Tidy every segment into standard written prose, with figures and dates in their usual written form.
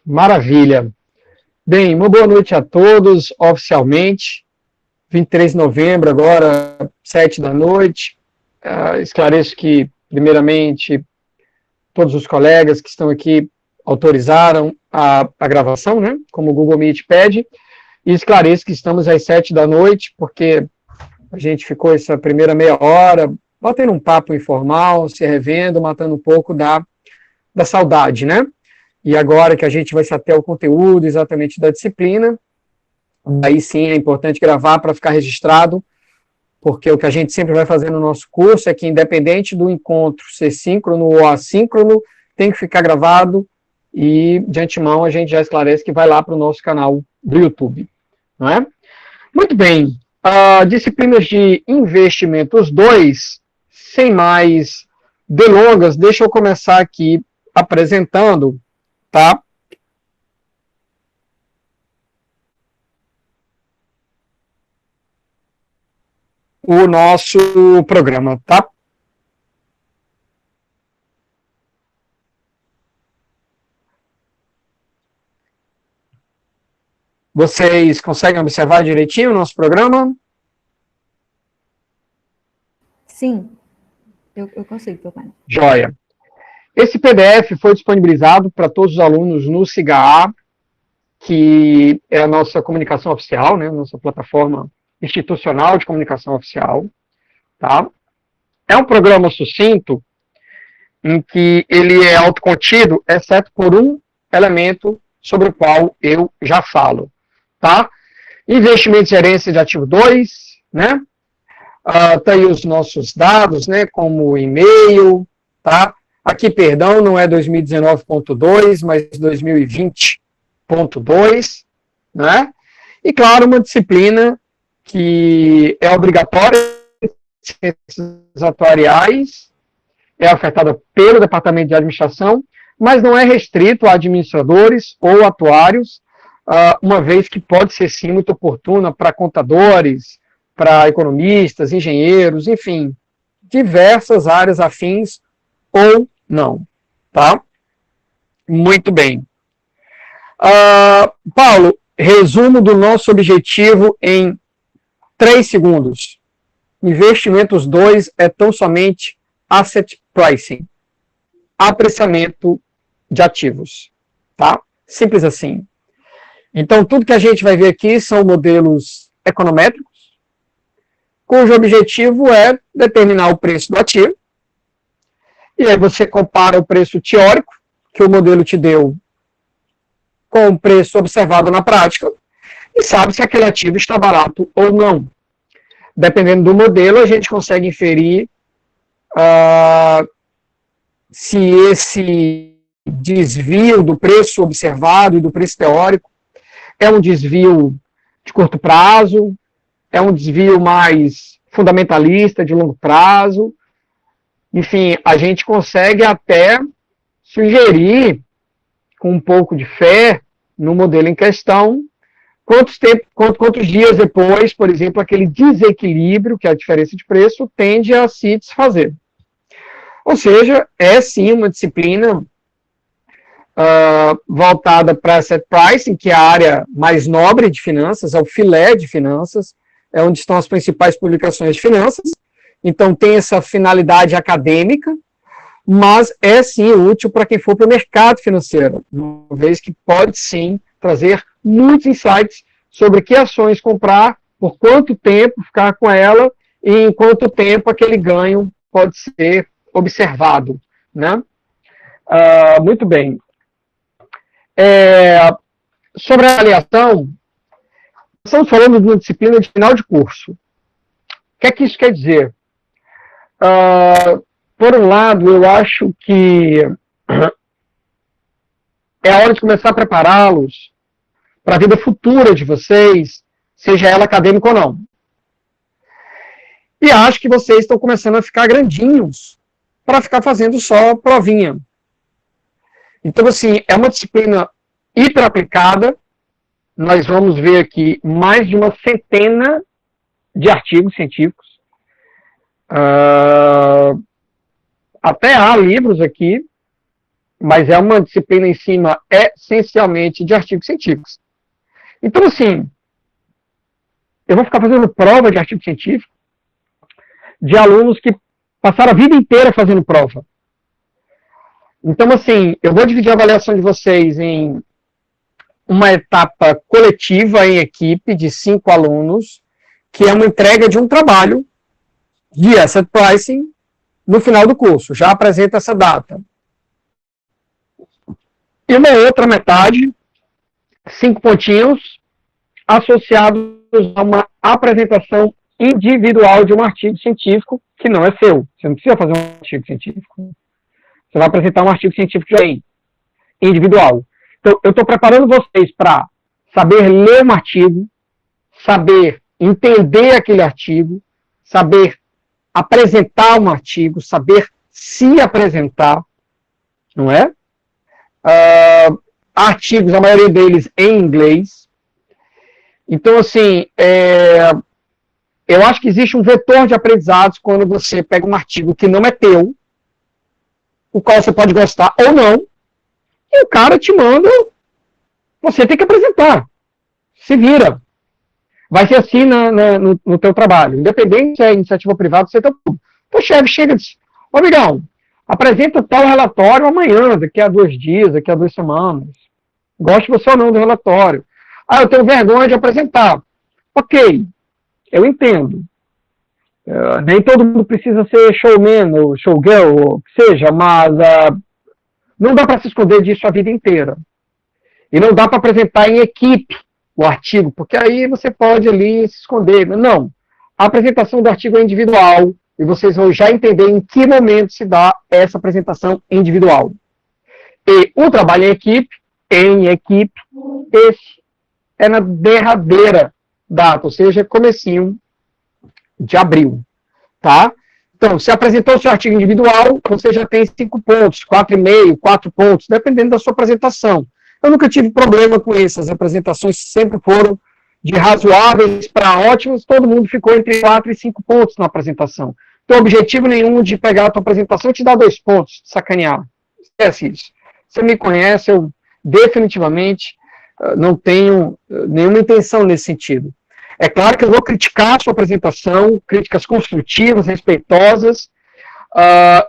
Maravilha. Bem, uma boa noite a todos, oficialmente. 23 de novembro, agora, 7 da noite. Esclareço que, primeiramente, todos os colegas que estão aqui autorizaram a gravação, né? Como o Google Meet pede. E esclareço que estamos às 7 da noite, porque a gente ficou essa primeira meia hora batendo um papo informal, se revendo, matando um pouco da saudade, né? E agora que a gente vai se ater ao conteúdo exatamente da disciplina, aí sim é importante gravar para ficar registrado, porque o que a gente sempre vai fazer no nosso curso é que, independente do encontro ser síncrono ou assíncrono, tem que ficar gravado e, de antemão, a gente já esclarece que vai lá para o nosso canal do YouTube. Não é? Muito bem. Disciplinas de investimentos 2, sem mais delongas, deixa eu começar aqui apresentando, tá? O nosso programa, tá? Vocês conseguem observar direitinho o nosso programa? Sim, eu consigo, Giovana. Joia. Esse PDF foi disponibilizado para todos os alunos no SIGA, que é a nossa comunicação oficial, né, nossa plataforma institucional de comunicação oficial. Tá? É um programa sucinto, em que ele é autocontido, exceto por um elemento sobre o qual eu já falo. Tá? Investimentos e gerência de ativo 2, né? Tá aí os nossos dados, né? Como e-mail, tá? Aqui, perdão, não é 2019.2, mas 2020.2, né? E, claro, uma disciplina que é obrigatória, ciências atuariais, é ofertada pelo Departamento de Administração, mas não é restrito a administradores ou atuários, uma vez que pode ser sim muito oportuna para contadores, para economistas, engenheiros, enfim, diversas áreas afins ou não, tá? Muito bem. Paulo, resumo do nosso objetivo em 3 segundos. Investimentos 2 é tão somente asset pricing, apreciamento de ativos, tá? Simples assim. Então, tudo que a gente vai ver aqui são modelos econométricos, cujo objetivo é determinar o preço do ativo, e aí você compara o preço teórico, que o modelo te deu, com o preço observado na prática, e sabe se aquele ativo está barato ou não. Dependendo do modelo, a gente consegue inferir se esse desvio do preço observado e do preço teórico é um desvio de curto prazo, é um desvio mais fundamentalista, de longo prazo. Enfim, a gente consegue até sugerir, com um pouco de fé no modelo em questão, quantos dias depois, por exemplo, aquele desequilíbrio, que é a diferença de preço, tende a se desfazer. Ou seja, é sim uma disciplina voltada para asset pricing, que é a área mais nobre de finanças, é o filé de finanças, é onde estão as principais publicações de finanças. Então tem essa finalidade acadêmica, mas é sim útil para quem for para o mercado financeiro, uma vez que pode sim trazer muitos insights sobre que ações comprar, por quanto tempo ficar com ela e em quanto tempo aquele ganho pode ser observado, né? Muito bem. Sobre a avaliação, estamos falando de uma disciplina de final de curso. O que é que isso quer dizer? Por um lado, eu acho que é a hora de começar a prepará-los para a vida futura de vocês, seja ela acadêmica ou não. E acho que vocês estão começando a ficar grandinhos para ficar fazendo só provinha. Então, assim, é uma disciplina hiper aplicada. Nós vamos ver aqui mais de uma centena de artigos científicos. Até há livros aqui mas é uma disciplina em cima, essencialmente, de artigos científicos. Então, assim, eu vou ficar fazendo prova de artigo científico de alunos que passaram a vida inteira fazendo prova. Então, assim, eu vou dividir a avaliação de vocês em uma etapa coletiva em equipe de 5 alunos, que é uma entrega de um trabalho de Asset Pricing no final do curso. Já apresenta essa data. E uma outra metade, 5 pontinhos, associados a uma apresentação individual de um artigo científico que não é seu. Você não precisa fazer um artigo científico. Você vai apresentar um artigo científico de alguém, individual. Então, eu estou preparando vocês para saber ler um artigo, saber entender aquele artigo, saber apresentar um artigo, saber se apresentar, não é? Artigos, a maioria deles em inglês. Então, assim, eu acho que existe um vetor de aprendizados quando você pega um artigo que não é teu, o qual você pode gostar ou não, e o cara te manda, você tem que apresentar. Se vira. Vai ser assim no teu trabalho. Independente se é iniciativa privada, você tem tudo. Então o chefe chega e diz, ô amigão, apresenta tal relatório amanhã, daqui a 2 dias, daqui a 2 semanas. Goste você ou não do relatório. Ah, eu tenho vergonha de apresentar. Ok, eu entendo. Nem todo mundo precisa ser showman ou showgirl, ou o que seja, mas não dá para se esconder disso a vida inteira. E não dá para apresentar em equipe o artigo, porque aí você pode ali se esconder. Não. A apresentação do artigo é individual e vocês vão já entender em que momento se dá essa apresentação individual. E o trabalho em equipe, esse é na derradeira data, ou seja, comecinho de abril, tá? Então, se apresentou o seu artigo individual, você já tem 5 pontos, 4,5, 4 pontos, dependendo da sua apresentação. Eu nunca tive problema com isso, as apresentações sempre foram de razoáveis para ótimas, todo mundo ficou entre 4 e 5 pontos na apresentação. Então, objetivo nenhum de pegar a tua apresentação e te dar 2 pontos, de sacanear. Esquece isso. Você me conhece, eu definitivamente não tenho nenhuma intenção nesse sentido. É claro que eu vou criticar a sua apresentação, críticas construtivas, respeitosas,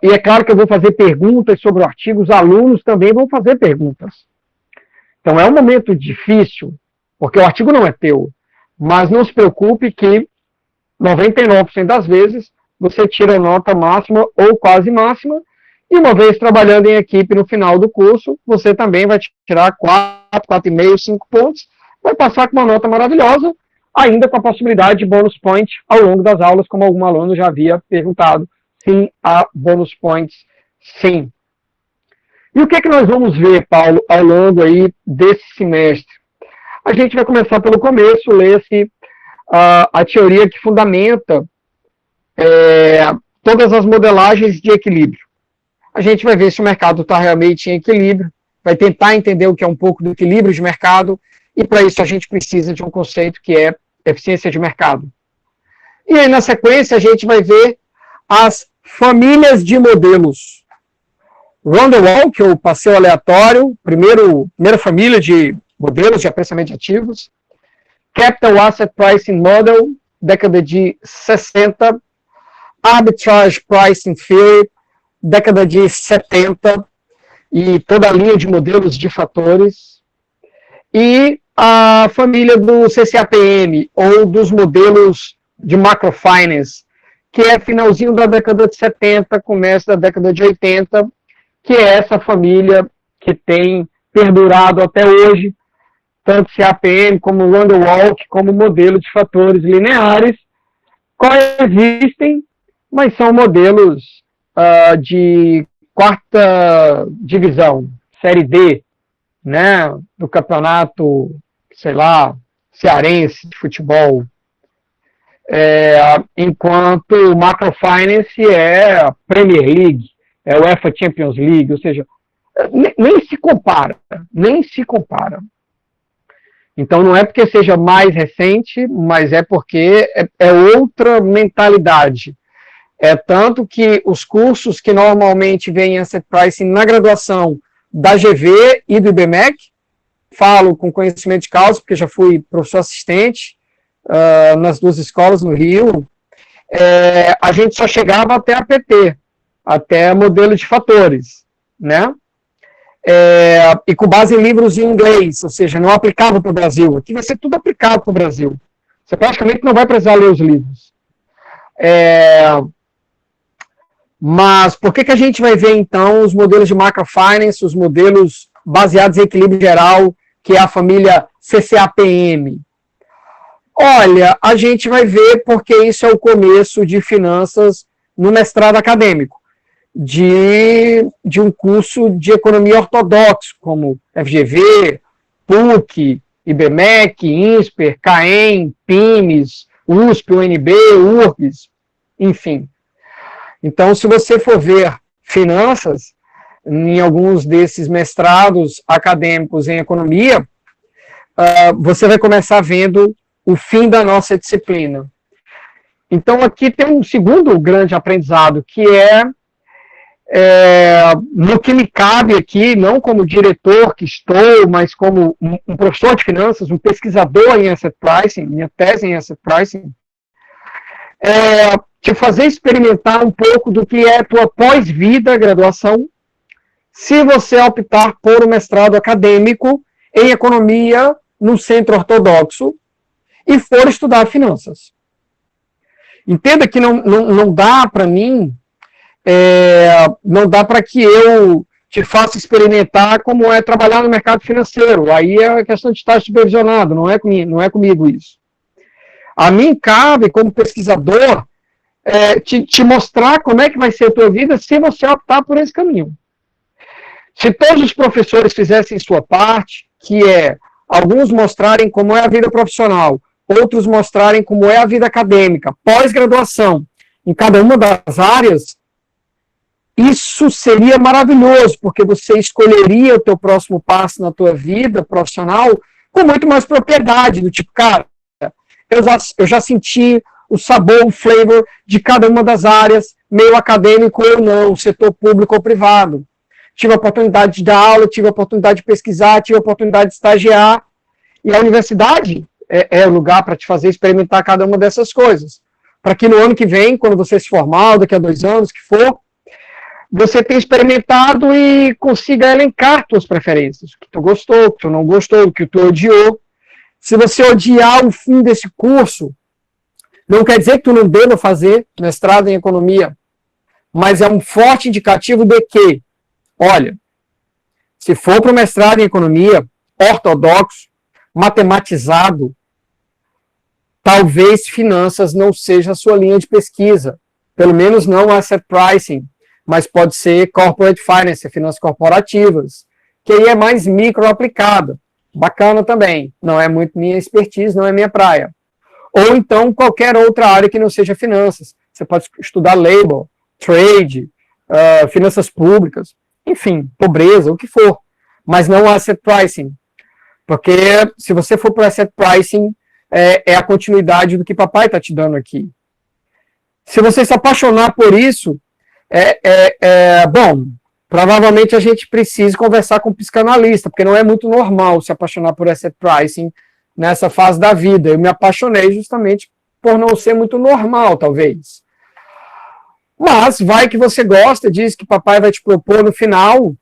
e é claro que eu vou fazer perguntas sobre o artigo, os alunos também vão fazer perguntas. Então é um momento difícil, porque o artigo não é teu, mas não se preocupe que 99% das vezes você tira a nota máxima ou quase máxima, e uma vez trabalhando em equipe no final do curso, você também vai tirar 4, 4,5, 5 pontos, vai passar com uma nota maravilhosa, ainda com a possibilidade de bônus point ao longo das aulas, como algum aluno já havia perguntado. Sim, há bônus points, sim. E o que é que nós vamos ver, Paulo, ao longo aí desse semestre? A gente vai começar pelo começo, ler-se a teoria que fundamenta todas as modelagens de equilíbrio. A gente vai ver se o mercado está realmente em equilíbrio, vai tentar entender o que é um pouco do equilíbrio de mercado, e para isso a gente precisa de um conceito que é eficiência de mercado. E aí, na sequência, a gente vai ver as famílias de modelos. Round the Walk, ou passeio aleatório, primeira família de modelos de apreciamento de ativos. Capital Asset Pricing Model, década de 60. Arbitrage Pricing Theory, década de 70. E toda a linha de modelos de fatores. E a família do CCAPM, ou dos modelos de macrofinance, que é finalzinho da década de 70, começo da década de 80, que é essa família que tem perdurado até hoje, tanto CAPM como Round the Walk, como modelo de fatores lineares, coexistem, mas são modelos de 4ª divisão, série D, né, do campeonato, sei lá, cearense de futebol, enquanto o Macrofinance é a Premier League, é o UEFA Champions League, ou seja, nem se compara, nem se compara. Então não é porque seja mais recente, mas é porque é outra mentalidade. É tanto que os cursos que normalmente vêm Asset Pricing na graduação da GV e do IBMEC, falo com conhecimento de causa, porque já fui professor assistente nas duas escolas no Rio, a gente só chegava até a PT, até modelo de fatores, né? E com base em livros em inglês, ou seja, não aplicava para o Brasil. Aqui vai ser tudo aplicado para o Brasil. Você praticamente não vai precisar ler os livros. Mas por que a gente vai ver, então, os modelos de macrofinance, os modelos baseados em equilíbrio geral, que é a família CCAPM? Olha, a gente vai ver porque isso é o começo de finanças no mestrado acadêmico, de um curso de economia ortodoxo, como FGV, PUC, IBMEC, INSPER, CAEM, PIMES, USP, UNB, URGS, enfim. Então, se você for ver finanças, em alguns desses mestrados acadêmicos em economia, você vai começar vendo o fim da nossa disciplina. Então, aqui tem um segundo grande aprendizado, que no que me cabe aqui, não como diretor que estou, mas como um professor de finanças, um pesquisador em Asset Pricing, minha tese em Asset Pricing, te fazer experimentar um pouco do que é a tua pós-vida, graduação, se você optar por um mestrado acadêmico em economia num centro ortodoxo e for estudar finanças. Entenda que não dá para mim, não dá para que eu te faça experimentar como é trabalhar no mercado financeiro. Aí é questão de estar supervisionado, não é comigo isso. A mim cabe, como pesquisador, te mostrar como é que vai ser a tua vida se você optar por esse caminho. Se todos os professores fizessem sua parte, que é alguns mostrarem como é a vida profissional, outros mostrarem como é a vida acadêmica, pós-graduação, em cada uma das áreas, isso seria maravilhoso, porque você escolheria o teu próximo passo na tua vida profissional com muito mais propriedade, do tipo, cara, eu já senti o sabor, o flavor de cada uma das áreas, meio acadêmico ou não, setor público ou privado. Tive a oportunidade de dar aula, tive a oportunidade de pesquisar, tive a oportunidade de estagiar, e a universidade é o lugar para te fazer experimentar cada uma dessas coisas. Para que no ano que vem, quando você se formar, ou daqui a 2 anos, que for, você tenha experimentado e consiga elencar suas preferências, o que tu gostou, o que tu não gostou, o que tu odiou. Se você odiar o fim desse curso, não quer dizer que tu não deva fazer mestrado em economia, mas é um forte indicativo de que, olha, se for para o mestrado em economia, ortodoxo, matematizado, talvez finanças não seja a sua linha de pesquisa, pelo menos não asset pricing, mas pode ser corporate finance, finanças corporativas, que aí é mais micro aplicada, bacana também, não é muito minha expertise, não é minha praia. Ou então qualquer outra área que não seja finanças, você pode estudar labor, trade, finanças públicas, enfim, pobreza, o que for, mas não asset pricing, porque se você for para asset pricing, é a continuidade do que papai está te dando aqui. Se você se apaixonar por isso, bom, provavelmente a gente precisa conversar com um psicanalista, porque não é muito normal se apaixonar por asset pricing nessa fase da vida. Eu me apaixonei justamente por não ser muito normal, talvez. Mas vai que você gosta, diz que papai vai te propor no final,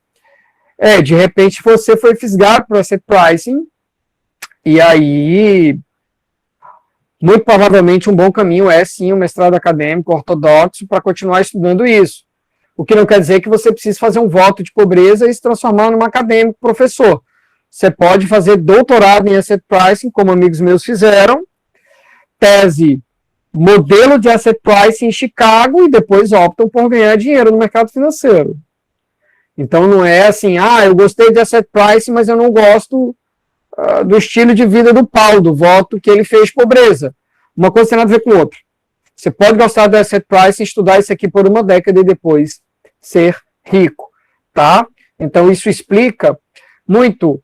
de repente você foi fisgado por asset pricing, e aí, muito provavelmente um bom caminho é sim o mestrado acadêmico ortodoxo para continuar estudando isso. O que não quer dizer que você precise fazer um voto de pobreza e se transformar num acadêmico professor. Você pode fazer doutorado em asset pricing, como amigos meus fizeram, tese modelo de asset pricing em Chicago, e depois optam por ganhar dinheiro no mercado financeiro. Então não é assim, eu gostei de asset pricing, mas eu não gosto do estilo de vida do Paulo, do voto que ele fez pobreza. Uma coisa tem nada a ver com outra. Você pode gostar do asset pricing, estudar isso aqui por uma década e depois ser rico, tá? Então isso explica muito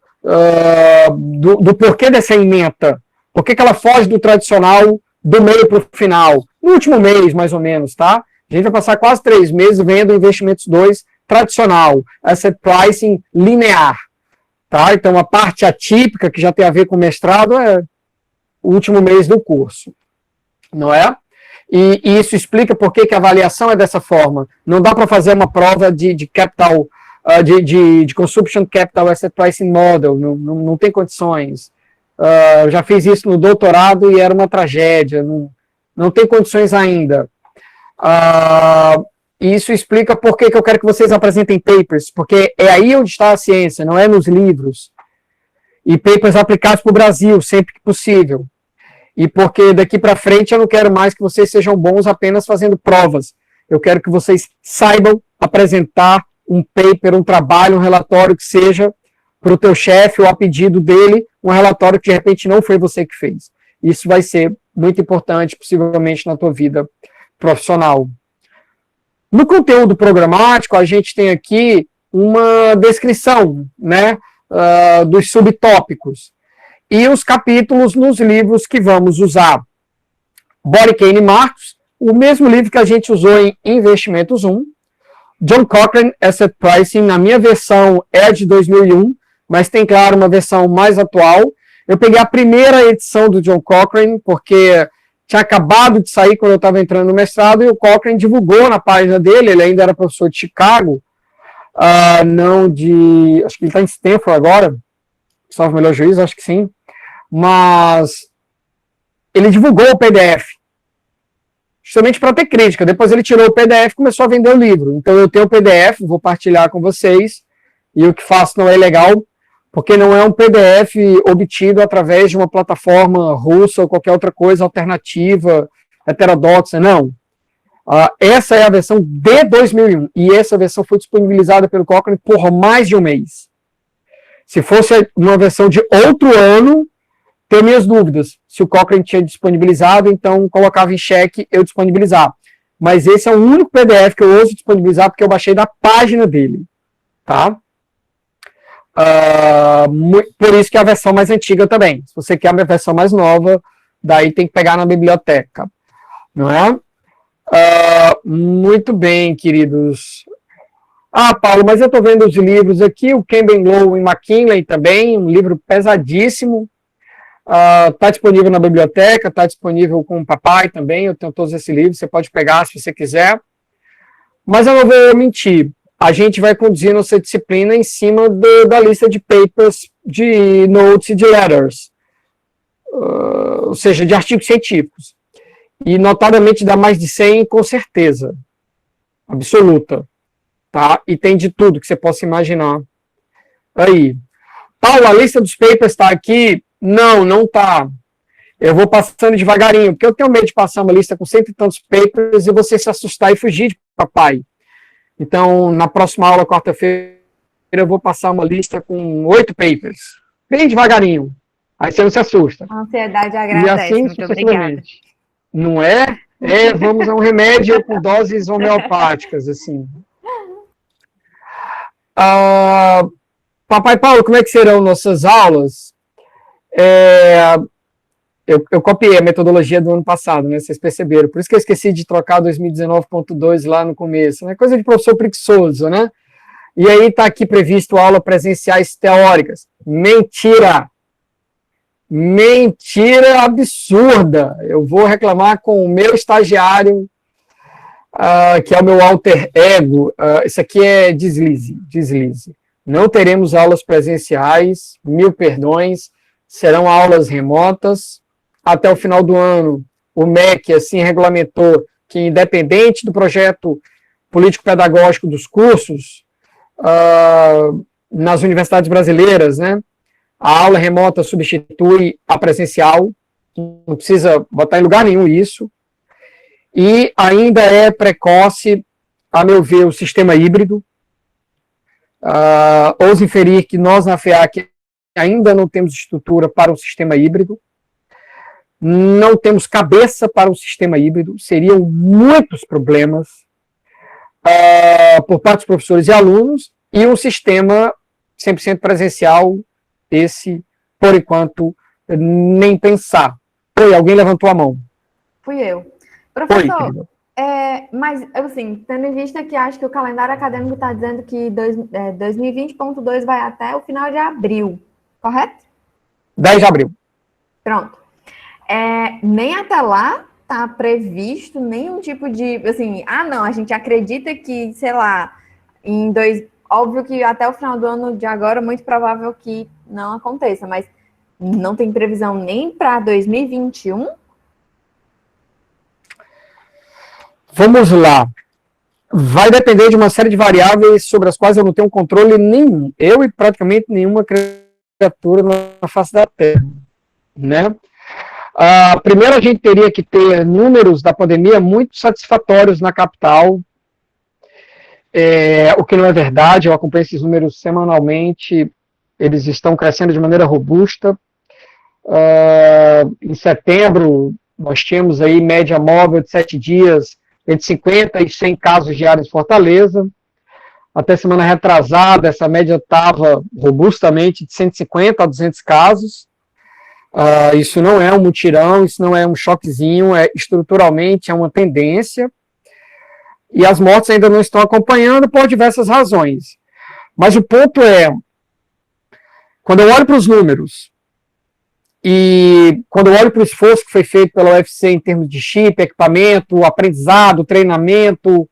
do porquê dessa ementa. Por que ela foge do tradicional do meio para o final? No último mês, mais ou menos, tá? A gente vai passar quase 3 meses vendo Investimentos 2 tradicional, asset pricing linear. Tá? Então, a parte atípica, que já tem a ver com o mestrado, é o último mês do curso. Não é? E isso explica por que a avaliação é dessa forma. Não dá para fazer uma prova de capital, de consumption capital asset pricing model, não tem condições. Eu já fiz isso no doutorado e era uma tragédia, não tem condições ainda. Isso explica por que eu quero que vocês apresentem papers, porque é aí onde está a ciência, não é nos livros. E papers aplicados para o Brasil, sempre que possível. E porque daqui para frente eu não quero mais que vocês sejam bons apenas fazendo provas. Eu quero que vocês saibam apresentar um paper, um trabalho, um relatório que seja para o teu chefe ou a pedido dele, um relatório que de repente não foi você que fez. Isso vai ser muito importante, possivelmente, na tua vida profissional. No conteúdo programático, a gente tem aqui uma descrição, né, dos subtópicos. E os capítulos nos livros que vamos usar. Boriken e Marcos, o mesmo livro que a gente usou em Investimentos 1. John Cochrane, Asset Pricing, na minha versão é de 2001, mas tem, claro, uma versão mais atual. Eu peguei a primeira edição do John Cochrane, porque tinha acabado de sair quando eu estava entrando no mestrado, e o Cochrane divulgou na página dele, ele ainda era professor de Chicago, acho que ele está em Stanford agora, salvo o melhor juízo, acho que sim, mas ele divulgou o PDF, justamente para ter crítica. Depois ele tirou o PDF e começou a vender o livro. Então eu tenho o PDF, vou partilhar com vocês, e o que faço não é legal, porque não é um PDF obtido através de uma plataforma russa ou qualquer outra coisa alternativa, heterodoxa, não. Essa é a versão de 2001, e essa versão foi disponibilizada pelo Cochrane por mais de um mês. Se fosse uma versão de outro ano, tenho minhas dúvidas. Se o Cochrane tinha disponibilizado, então colocava em xeque eu disponibilizar. Mas esse é o único PDF que eu ouso disponibilizar, porque eu baixei da página dele. Tá? Por isso que é a versão mais antiga também. Se você quer a versão mais nova, daí tem que pegar na biblioteca. Não é? Muito bem, queridos. Paulo, mas eu estou vendo os livros aqui, o Campbell Low e McKinley também, um livro pesadíssimo. Está disponível na biblioteca, está disponível com o papai também, eu tenho todos esses livros, você pode pegar se você quiser. Mas eu não vou mentir, a gente vai conduzir nossa disciplina em cima da lista de papers, de notes e de letters, ou seja, de artigos científicos. E notadamente dá mais de 100, com certeza, absoluta. Tá? E tem de tudo que você possa imaginar. Aí. Paulo, a lista dos papers está aqui? Não está. Eu vou passando devagarinho, porque eu tenho medo de passar uma lista com 100 e tantos papers e você se assustar e fugir de papai. Então, na próxima aula, quarta-feira, eu vou passar uma lista com 8 papers. Bem devagarinho. Aí você não se assusta. A ansiedade agradece, e assim, muito obrigada. Não é? Vamos a um remédio com doses homeopáticas, assim. Papai Paulo, como é que serão nossas aulas? Eu copiei a metodologia do ano passado, né? Vocês perceberam. Por isso que eu esqueci de trocar 2019.2 lá no começo. É coisa de professor preguiçoso, né? E aí está aqui previsto aula presenciais teóricas. Mentira! Mentira absurda! Eu vou reclamar com o meu estagiário, que é o meu alter ego. Isso aqui é deslize. Não teremos aulas presenciais, 1000 perdões, serão aulas remotas. Até o final do ano, o MEC assim regulamentou que, independente do projeto político-pedagógico dos cursos, nas universidades brasileiras, né, a aula remota substitui a presencial, não precisa botar em lugar nenhum isso, e ainda é precoce, a meu ver, o sistema híbrido. Ouso inferir que nós na FEAC ainda não temos estrutura para um sistema híbrido, não temos cabeça para um sistema híbrido, seriam muitos problemas por parte dos professores e alunos, e um sistema 100% presencial, esse, por enquanto, nem pensar. Alguém levantou a mão. Fui eu. Professor, Mas, assim, tendo em vista que acho que o calendário acadêmico está dizendo que 2020.2 vai até o final de abril, correto? 10 de abril. Pronto. Nem até lá está previsto nenhum tipo de, assim, não, a gente acredita que, sei lá, óbvio que até o final do ano de agora, muito provável que não aconteça, mas não tem previsão nem para 2021? Vamos lá. Vai depender de uma série de variáveis sobre as quais eu não tenho controle nenhum. Eu e praticamente nenhuma criatura na face da Terra, né? Primeiro, a gente teria que ter números da pandemia muito satisfatórios na capital, o que não é verdade. Eu acompanho esses números semanalmente, eles estão crescendo de maneira robusta. Em setembro, nós tínhamos aí média móvel de 7 dias, entre 50 e 100 casos diários em Fortaleza. Até semana retrasada, essa média estava robustamente de 150 a 200 casos. Isso não é um mutirão, isso não é um choquezinho, estruturalmente é uma tendência. E as mortes ainda não estão acompanhando por diversas razões. Mas o ponto é, quando eu olho para os números, e quando eu olho para o esforço que foi feito pela UFC em termos de chip, equipamento, aprendizado, treinamento,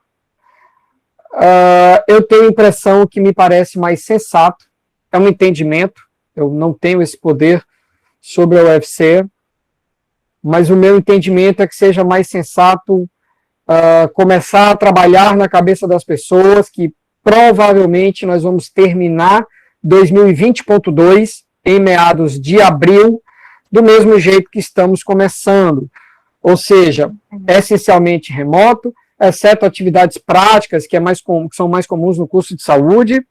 eu tenho a impressão que me parece mais sensato, é um entendimento, eu não tenho esse poder sobre a UFC, mas o meu entendimento é que seja mais sensato começar a trabalhar na cabeça das pessoas que provavelmente nós vamos terminar 2020.2 em meados de abril, do mesmo jeito que estamos começando, ou seja, essencialmente remoto, exceto atividades práticas que são mais comuns no curso de saúde,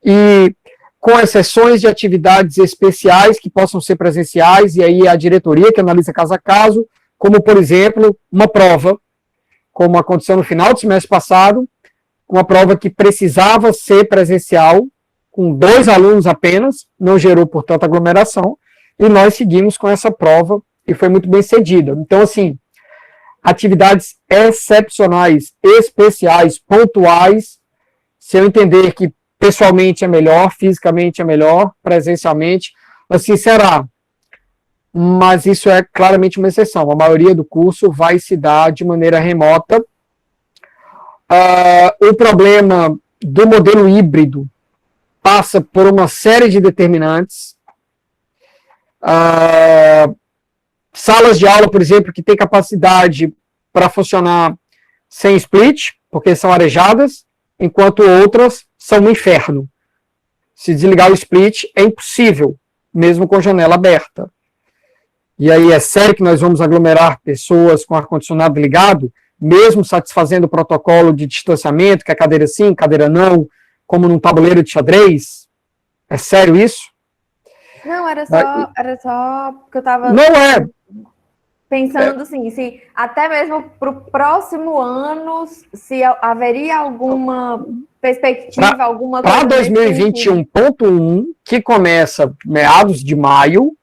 e com exceções de atividades especiais que possam ser presenciais, e aí a diretoria que analisa caso a caso, como, por exemplo, uma prova, como aconteceu no final do semestre passado, uma prova que precisava ser presencial, com 2 alunos apenas, não gerou, portanto, aglomeração, e nós seguimos com essa prova, e foi muito bem cedida. Então, assim, atividades excepcionais, especiais, pontuais, se eu entender que pessoalmente é melhor, fisicamente é melhor, presencialmente, assim será. Mas isso é claramente uma exceção. A maioria do curso vai se dar de maneira remota. O problema do modelo híbrido passa por uma série de determinantes. Salas de aula, por exemplo, que têm capacidade para funcionar sem split, porque são arejadas, enquanto outras são um inferno. Se desligar o split é impossível, mesmo com janela aberta. E aí é sério que nós vamos aglomerar pessoas com ar-condicionado ligado, mesmo satisfazendo o protocolo de distanciamento, que é cadeira sim, cadeira não, como num tabuleiro de xadrez? É sério isso? Não, era só porque eu estava pensando assim, se até mesmo para o próximo ano, se haveria alguma perspectiva, alguma coisa... Para 2021.1, que começa meados de maio,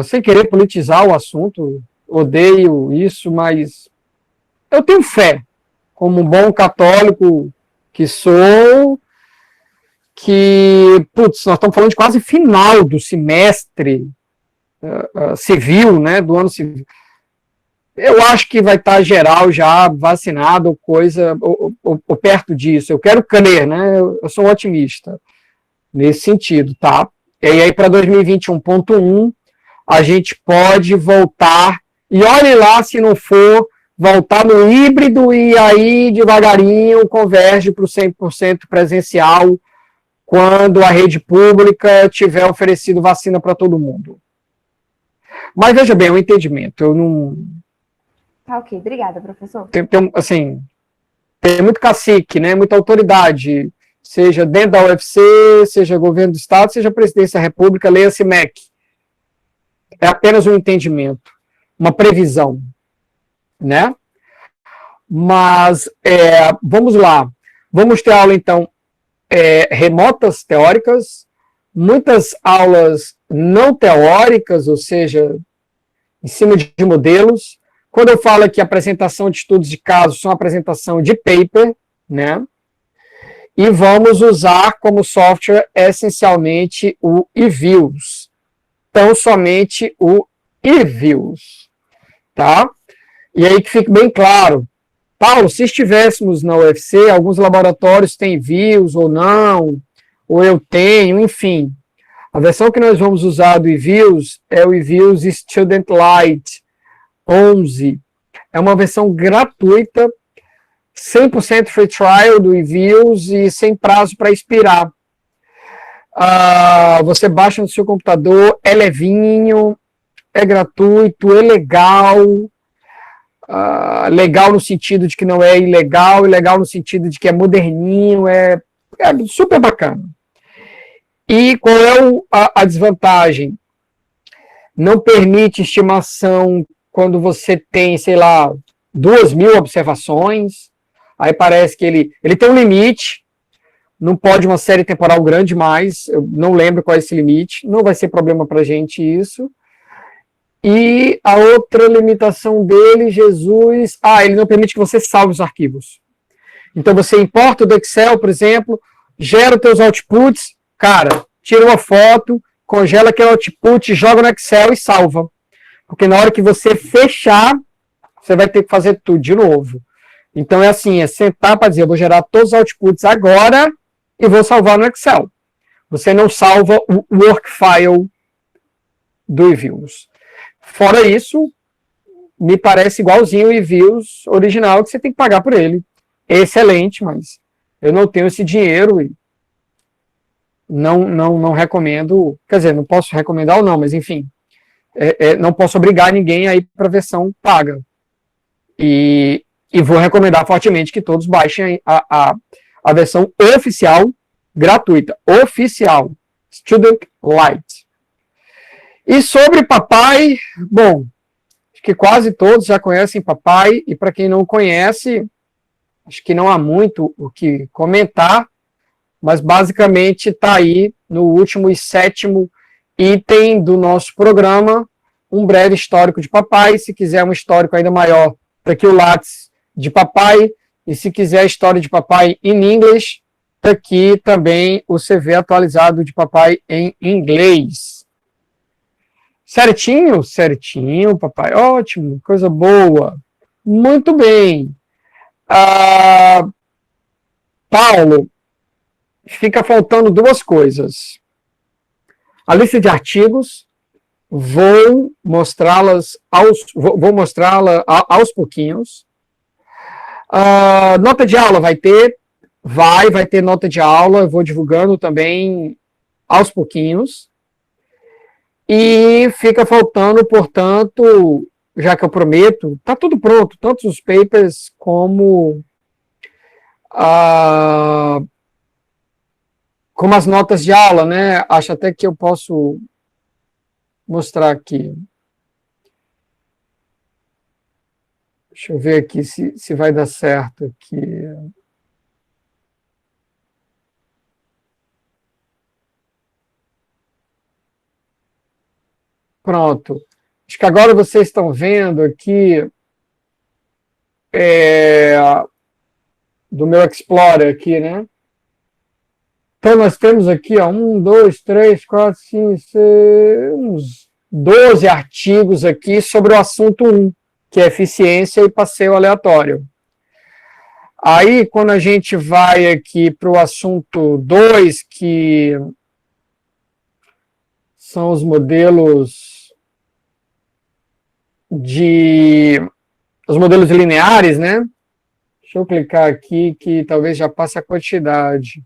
sem querer politizar o assunto, odeio isso, mas eu tenho fé, como um bom católico que sou, que, nós estamos falando de quase final do semestre civil, né, do ano civil. Eu acho que vai estar geral já vacinado, coisa, ou perto disso. Eu quero crer, né, eu sou um otimista nesse sentido, tá? E aí para 2021.1 a gente pode voltar, e olhe lá se não for voltar no híbrido e aí devagarinho converge para o 100% presencial quando a rede pública tiver oferecido vacina para todo mundo. Mas veja bem, o entendimento, eu não... Tá, ok, obrigada, professor. Assim, tem muito cacique, né, muita autoridade, seja dentro da UFC, seja governo do Estado, seja presidência da República, leia-se MEC. É apenas um entendimento, uma previsão, né? Mas, vamos lá, vamos ter aula, então, remotas teóricas, muitas aulas não teóricas, ou seja, em cima de modelos, Quando eu falo aqui apresentação de estudos de caso, são apresentação de paper, né? E vamos usar como software essencialmente o eViews. Então, somente o eViews, tá? E aí que fique bem claro, Paulo, se estivéssemos na UFC, alguns laboratórios têm views ou não, ou eu tenho, enfim. A versão que nós vamos usar do eViews é o eViews Student Lite 11. É uma versão gratuita, 100% free trial do eViews e sem prazo para expirar. Você baixa no seu computador, é levinho, é gratuito, é legal. Legal no sentido de que não é ilegal, e legal no sentido de que é moderninho, é super bacana. E qual é a desvantagem? Não permite estimação quando você tem, sei lá, 2.000 observações, aí parece que ele tem um limite, não pode uma série temporal grande mais, eu não lembro qual é esse limite, não vai ser problema para a gente isso. E a outra limitação dele, Jesus... ele não permite que você salve os arquivos. Então, você importa do Excel, por exemplo, gera os teus outputs, cara, tira uma foto, congela aquele output, joga no Excel e salva. Porque na hora que você fechar, você vai ter que fazer tudo de novo. Então, é assim, é sentar para dizer, eu vou gerar todos os outputs agora e vou salvar no Excel. Você não salva o workfile do eViews. Fora isso, me parece igualzinho o eViews original, que você tem que pagar por ele. É excelente, mas eu não tenho esse dinheiro e não recomendo, quer dizer, não posso recomendar ou não, mas enfim, não posso obrigar ninguém a ir para a versão paga. E vou recomendar fortemente que todos baixem a versão oficial, gratuita, oficial, Student Lite. E sobre Papai, bom, acho que quase todos já conhecem Papai, e para quem não conhece, acho que não há muito o que comentar, mas basicamente está aí no último e 7º item do nosso programa, um breve histórico de Papai, se quiser um histórico ainda maior, está aqui o Lattes de Papai, e se quiser a história de Papai em inglês, está aqui também o CV atualizado de Papai em inglês. Certinho? Certinho, papai. Ótimo, coisa boa. Muito bem. Paulo, fica faltando 2 coisas. A lista de artigos, vou mostrá-la aos pouquinhos. Nota de aula vai ter? Vai ter nota de aula, eu vou divulgando também aos pouquinhos. E fica faltando, portanto, já que eu prometo, está tudo pronto, tanto os papers como as notas de aula, né? Acho até que eu posso mostrar aqui. Deixa eu ver aqui se vai dar certo aqui. Pronto. Acho que agora vocês estão vendo aqui do meu Explorer aqui, né? Então, nós temos aqui 1, 2, 3, 4, 5, 6, uns 12 artigos aqui sobre o assunto 1, que é eficiência e passeio aleatório. Aí, quando a gente vai aqui para o assunto 2, que são os modelos lineares, né? Deixa eu clicar aqui que talvez já passe a quantidade.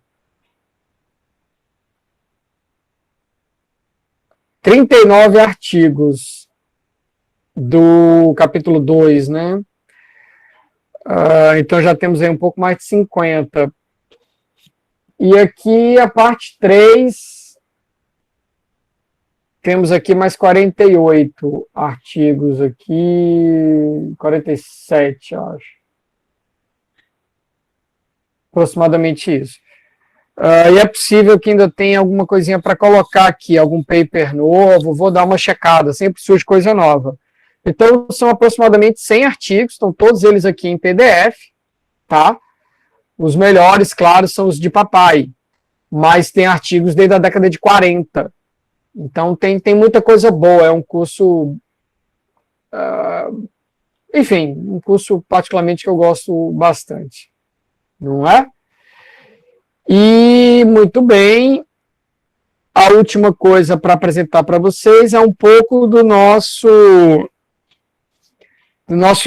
39 artigos do capítulo 2, né? Então já temos aí um pouco mais de 50. E aqui a parte 3, temos aqui mais 48 artigos aqui, 47, acho. Aproximadamente isso. E é possível que ainda tenha alguma coisinha para colocar aqui, algum paper novo, vou dar uma checada, sempre surge coisa nova. Então, são aproximadamente 100 artigos, estão todos eles aqui em PDF, tá? Os melhores, claro, são os de papai, mas tem artigos desde a década de 40. Então, tem muita coisa boa, é um curso... enfim, um curso particularmente que eu gosto bastante, não é? E, muito bem, a última coisa para apresentar para vocês é um pouco do nosso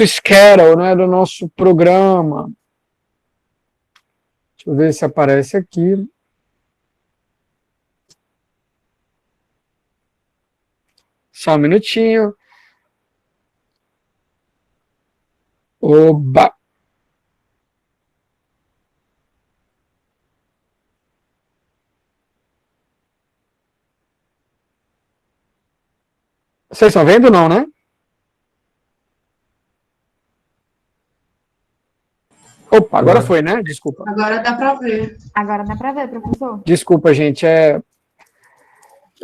schedule, né, do nosso programa. Deixa eu ver se aparece aqui. Só um minutinho. Oba! Vocês estão vendo ou não, né? Opa, agora foi, né? Desculpa. Agora dá para ver. Agora dá para ver, professor. Desculpa, gente.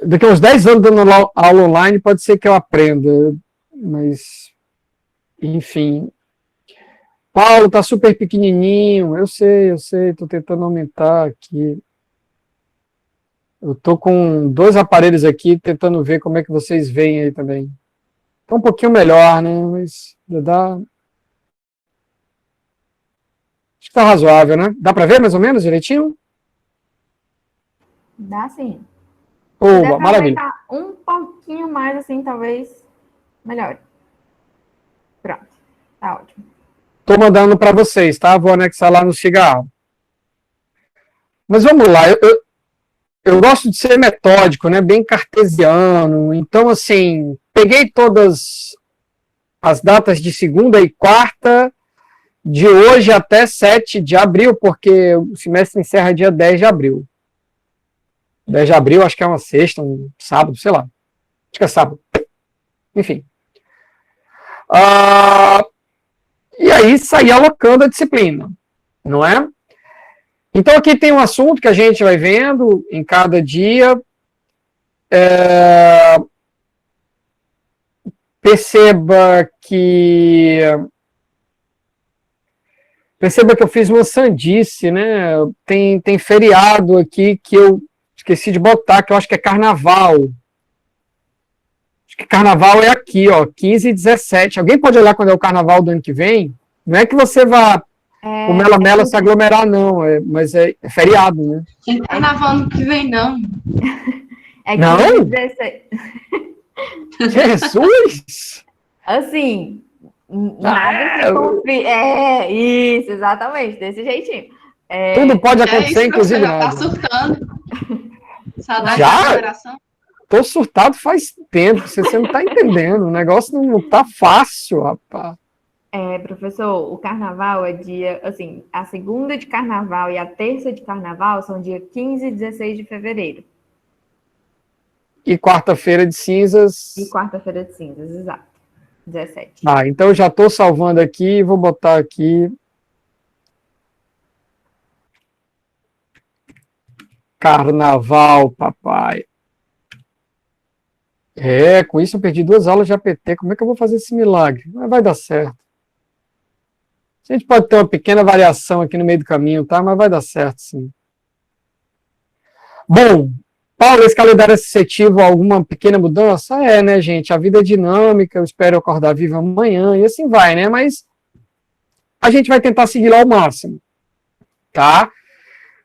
Daqui a uns 10 anos dando aula online, pode ser que eu aprenda. Mas, enfim. Paulo, tá super pequenininho. Eu sei. Estou tentando aumentar aqui. Eu tô com 2 aparelhos aqui, tentando ver como é que vocês veem aí também. Tá um pouquinho melhor, né? Mas dá... Acho que tá razoável, né? Dá para ver mais ou menos direitinho? Dá sim. Oba, maravilha. Um pouquinho mais, assim, talvez melhor. Pronto. Tá ótimo. Tô mandando para vocês, tá? Vou anexar lá no cigarro. Mas vamos lá. Eu gosto de ser metódico, né? Bem cartesiano. Então, assim, peguei todas as datas de segunda e quarta, de hoje até 7 de abril, porque o semestre encerra dia 10 de abril. 10 de abril, acho que é uma sexta, um sábado, sei lá. Acho que é sábado. Enfim. E aí saí alocando a disciplina, não é? Então aqui tem um assunto que a gente vai vendo em cada dia. Perceba que eu fiz uma sandice, né? Tem feriado aqui que eu esqueci de botar, que eu acho que é carnaval. Acho que carnaval é aqui, ó, 15 e 17. Alguém pode olhar quando é o carnaval do ano que vem? Não é que você vá o Mela se aglomerar, não, mas é feriado, né? Tem carnaval ano que vem, não. É não? 16. Jesus! Assim, nada se confia. Isso, exatamente, desse jeitinho. Tudo pode acontecer, inclusive nada. Tá surtando. Saudade Já? da aglomeração. Tô surtado faz tempo, você não tá entendendo. O negócio não tá fácil, rapaz. Professor, o carnaval é dia, assim, a segunda de carnaval e a terça de carnaval são dia 15 e 16 de fevereiro. E quarta-feira de cinzas. E quarta-feira de cinzas, exato. 17. Então eu já estou salvando aqui, vou botar aqui. Carnaval, papai. Com isso eu perdi 2 aulas de APT. Como é que eu vou fazer esse milagre? Mas vai dar certo. A gente pode ter uma pequena variação aqui no meio do caminho, tá? Mas vai dar certo, sim. Bom, Paulo, esse calendário é suscetível a alguma pequena mudança? Né, gente? A vida é dinâmica, eu espero acordar vivo amanhã, e assim vai, né? Mas a gente vai tentar seguir lá ao máximo, tá?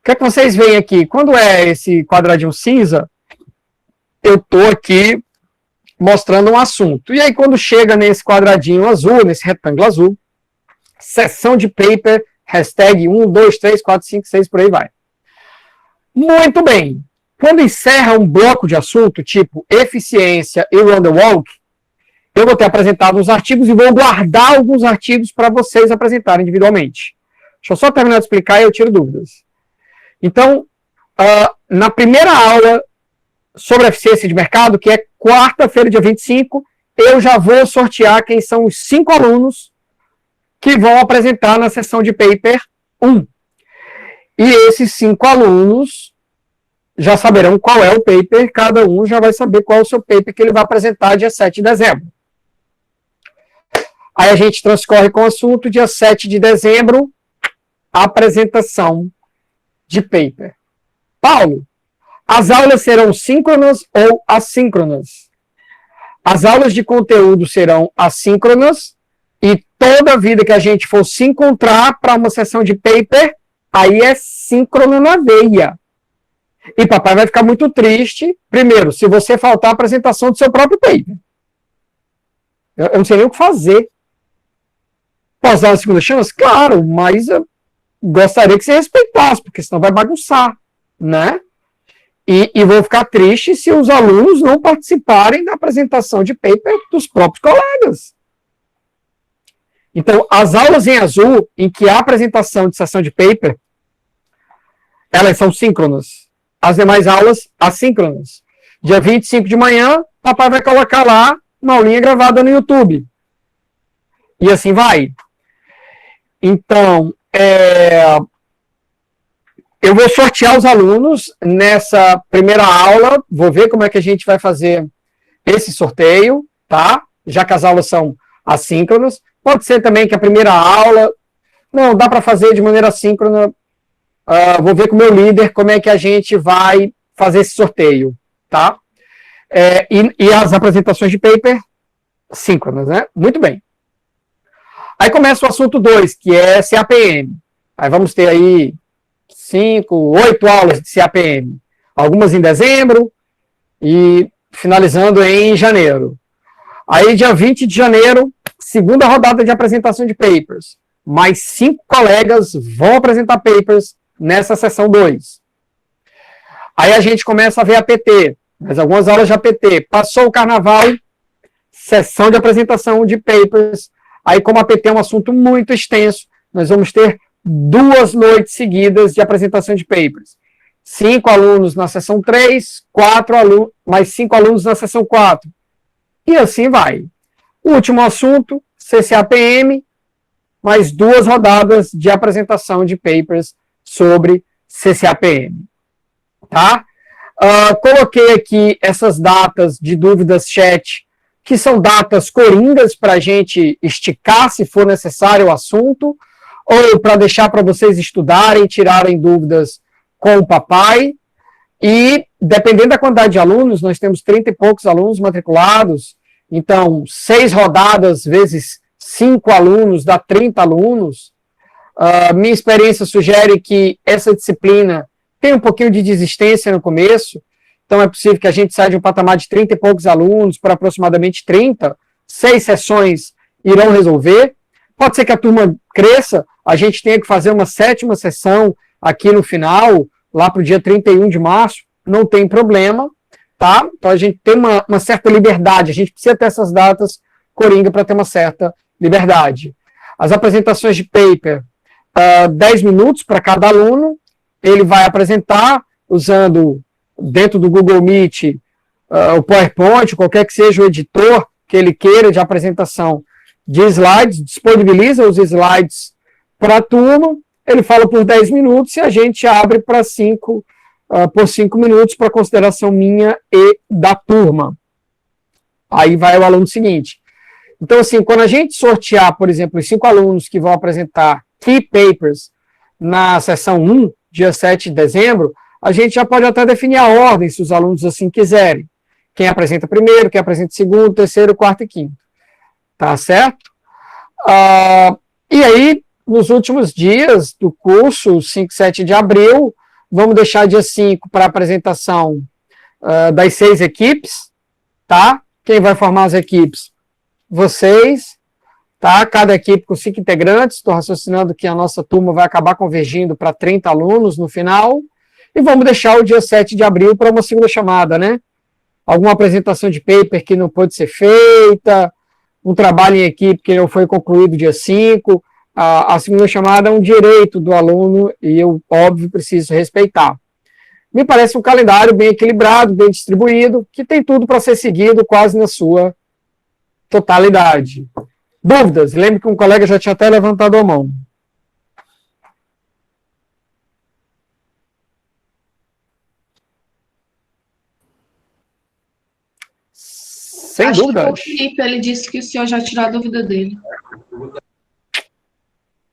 O que é que vocês veem aqui? Quando é esse quadradinho cinza, eu estou aqui mostrando um assunto. E aí, quando chega nesse quadradinho azul, nesse retângulo azul, seção de paper, hashtag 1, 2, 3, 4, 5, 6, por aí vai. Muito bem. Quando encerra um bloco de assunto, tipo eficiência e run the walk, eu vou ter apresentado uns artigos e vou guardar alguns artigos para vocês apresentarem individualmente. Deixa eu só terminar de explicar e eu tiro dúvidas. Então, na primeira aula sobre eficiência de mercado, que é quarta-feira, dia 25, eu já vou sortear quem são os 5 alunos que vão apresentar na sessão de paper 1. E esses 5 alunos já saberão qual é o paper, cada um já vai saber qual é o seu paper que ele vai apresentar dia 7 de dezembro. Aí a gente transcorre com o assunto, dia 7 de dezembro, apresentação de paper. Paulo, as aulas serão síncronas ou assíncronas? As aulas de conteúdo serão assíncronas e toda vida que a gente for se encontrar para uma sessão de paper, aí é síncrono na veia. E papai vai ficar muito triste, primeiro, se você faltar a apresentação do seu próprio paper. Eu não sei nem o que fazer. Posso dar uma segunda chance? Claro, mas eu gostaria que você respeitasse, porque senão vai bagunçar, né? E vou ficar triste se os alunos não participarem da apresentação de paper dos próprios colegas. Então, as aulas em azul, em que há apresentação de sessão de paper, elas são síncronas. As demais aulas, assíncronas. Dia 25 de manhã, papai vai colocar lá uma aulinha gravada no YouTube. E assim vai. Então, eu vou sortear os alunos nessa primeira aula, vou ver como é que a gente vai fazer esse sorteio, tá? Já que as aulas são assíncronas. Pode ser também que a primeira aula... Não, dá para fazer de maneira assíncrona. Vou ver com o meu líder como é que a gente vai fazer esse sorteio, tá? E as apresentações de paper síncronas, né? Muito bem. Aí começa o assunto 2, que é CAPM. Aí vamos ter aí 5, 8 aulas de CAPM. Algumas em dezembro e finalizando em janeiro. Aí, dia 20 de janeiro, segunda rodada de apresentação de papers. Mais 5 colegas vão apresentar papers nessa sessão 2. Aí a gente começa a ver a PT, mas algumas aulas de APT. Passou o carnaval, sessão de apresentação de papers. Aí, como a PT é um assunto muito extenso, nós vamos ter 2 noites seguidas de apresentação de papers. 5 alunos na sessão 3, 4 alunos, mais 5 alunos na sessão 4. E assim vai. O último assunto, CCAPM, mais 2 rodadas de apresentação de papers sobre CCAPM. Tá? Coloquei aqui essas datas de dúvidas chat, que são datas coringas para a gente esticar, se for necessário, o assunto, ou para deixar para vocês estudarem, tirarem dúvidas com o papai. E, dependendo da quantidade de alunos, nós temos 30 e poucos alunos matriculados, então, 6 rodadas vezes 5 alunos dá 30 alunos. Minha experiência sugere que essa disciplina tem um pouquinho de desistência no começo, então é possível que a gente saia de um patamar de 30 e poucos alunos para aproximadamente 30, 6 sessões irão resolver. Pode ser que a turma cresça, a gente tenha que fazer uma 7ª sessão aqui no final, lá para o dia 31 de março, não tem problema, tá? Então a gente tem uma certa liberdade, a gente precisa ter essas datas coringa para ter uma certa liberdade. As apresentações de paper, 10 minutos para cada aluno, ele vai apresentar usando, dentro do Google Meet, o PowerPoint, qualquer que seja o editor que ele queira de apresentação de slides, disponibiliza os slides para a turma, ele fala por 10 minutos e a gente abre para 5 por 5 minutos para consideração minha e da turma. Aí vai o aluno seguinte. Então, assim, quando a gente sortear, por exemplo, os 5 alunos que vão apresentar key papers na sessão 1, dia 7 de dezembro, a gente já pode até definir a ordem, se os alunos assim quiserem. Quem apresenta primeiro, quem apresenta segundo, terceiro, quarto e quinto. Tá certo? E aí, nos últimos dias do curso, 5 e 7 de abril, vamos deixar dia 5 para a apresentação das 6 equipes, tá? Quem vai formar as equipes? Vocês, tá? Cada equipe com 5 integrantes, estou raciocinando que a nossa turma vai acabar convergindo para 30 alunos no final, e vamos deixar o dia 7 de abril para uma segunda chamada, né? Alguma apresentação de paper que não pôde ser feita, um trabalho em equipe que não foi concluído dia 5, a segunda chamada é um direito do aluno e eu, óbvio, preciso respeitar. Me parece um calendário bem equilibrado, bem distribuído, que tem tudo para ser seguido quase na sua totalidade. Dúvidas? Lembro que um colega já tinha até levantado a mão. Sem Acho dúvida. que o Felipe, ele disse que o senhor já tirou a dúvida dele.